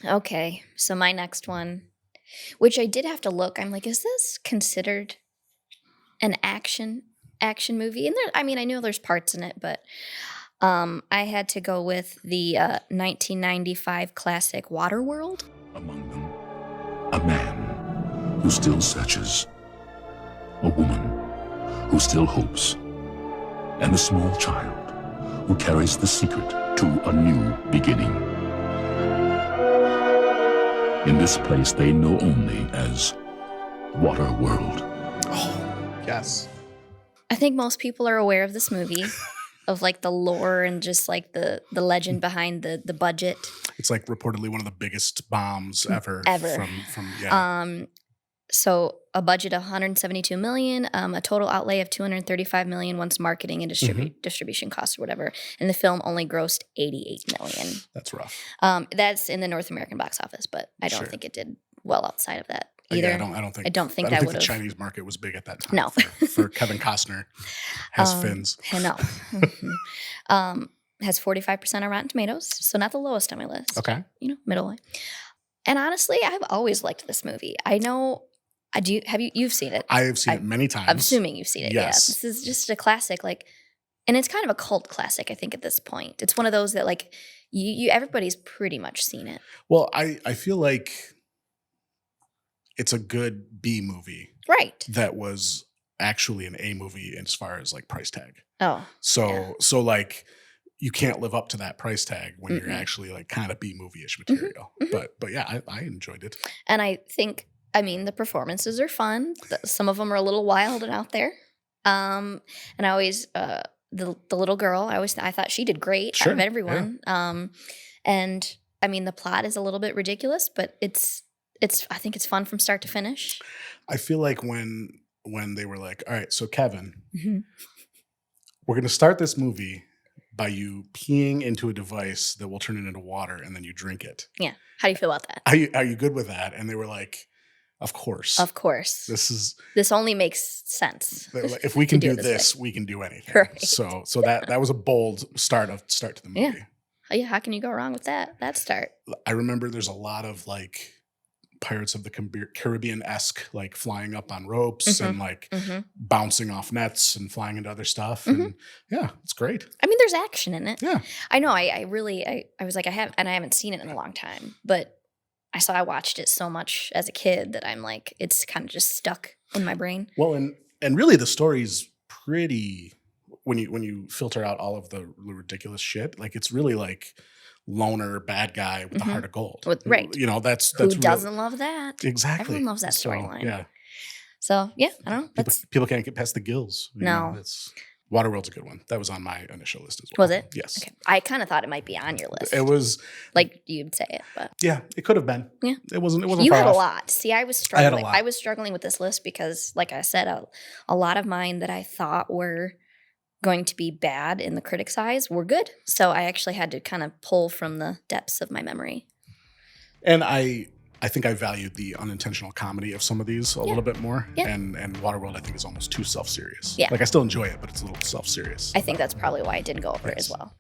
Okay, so my next one, which I did have to look, I'm like, is this considered an action movie? And there, I mean, I know there's parts in it, but I had to go with the 1995 classic Waterworld. Among them, a man who still searches, a woman who still hopes, and a small child who carries the secret to a new beginning. In this place they know only as Waterworld. Oh, yes. I think most people are aware of this movie, of like the lore and just like the legend behind the budget. It's like reportedly one of the biggest bombs ever. From So a budget of 172 million, a total outlay of 235 million once marketing and distribution costs or whatever. And the film only grossed 88 million. That's rough. That's in the North American box office, but I don't think it did well outside of that either. Yeah, I don't think that would the Chinese market was big at that time. No. for Kevin Costner has fins. No. Has 45% on Rotten Tomatoes, so not the lowest on my list. Okay. Middle way. And honestly, I've always liked this movie. I know. You've seen it? I have seen it many times. I'm assuming you've seen it. Yes. Yeah. This is just a classic, and it's kind of a cult classic, I think, at this point. It's one of those that everybody's pretty much seen it. Well, I feel like it's a good B movie. Right. That was actually an A movie as far as price tag. Oh. So you can't live up to that price tag when you're actually kind of B movie-ish material. But yeah, I enjoyed it. And I think, the performances are fun. Some of them are a little wild and out there. And I always, the little girl, I thought she did great out of everyone. Yeah. And the plot is a little bit ridiculous, but I think it's fun from start to finish. I feel like when they were like, all right, so Kevin, we're going to start this movie by you peeing into a device that will turn it into water and then you drink it. Yeah. How do you feel about that? Are you good with that? And they were like, of course. Of course. This only makes sense. If we can do this, we can do anything. Right. So that was a bold start to the movie. Yeah. Oh, yeah. How can you go wrong with that start? I remember there's a lot of Pirates of the Caribbean-esque, flying up on ropes and bouncing off nets and flying into other stuff. And yeah, it's great. There's action in it. Yeah. I know. I was like, I haven't seen it in a long time, but I watched it so much as a kid that I'm like, it's kind of just stuck in my brain. Well, and really the story's pretty, when you filter out all of the ridiculous shit, it's really loner bad guy with a heart of gold. Right. That's who doesn't love that? Exactly. Everyone loves that storyline. Yeah. So yeah, I don't know. People can't get past the gills. No. Waterworld's a good one. That was on my initial list as well. Was it? Yes. Okay. I kind of thought it might be on your list. It was you'd say it, but yeah, it could have been. Yeah. It wasn't. You far had off. a lot. See, I was struggling. I had a lot. I was struggling with this list because, like I said, a lot of mine that I thought were going to be bad in the critic's eyes were good. So I actually had to kind of pull from the depths of my memory. And I think I valued the unintentional comedy of some of these a little bit more. Yeah. And Waterworld, I think, is almost too self-serious. Yeah. I still enjoy it, but it's a little self-serious. I think that's probably why it didn't go over as well.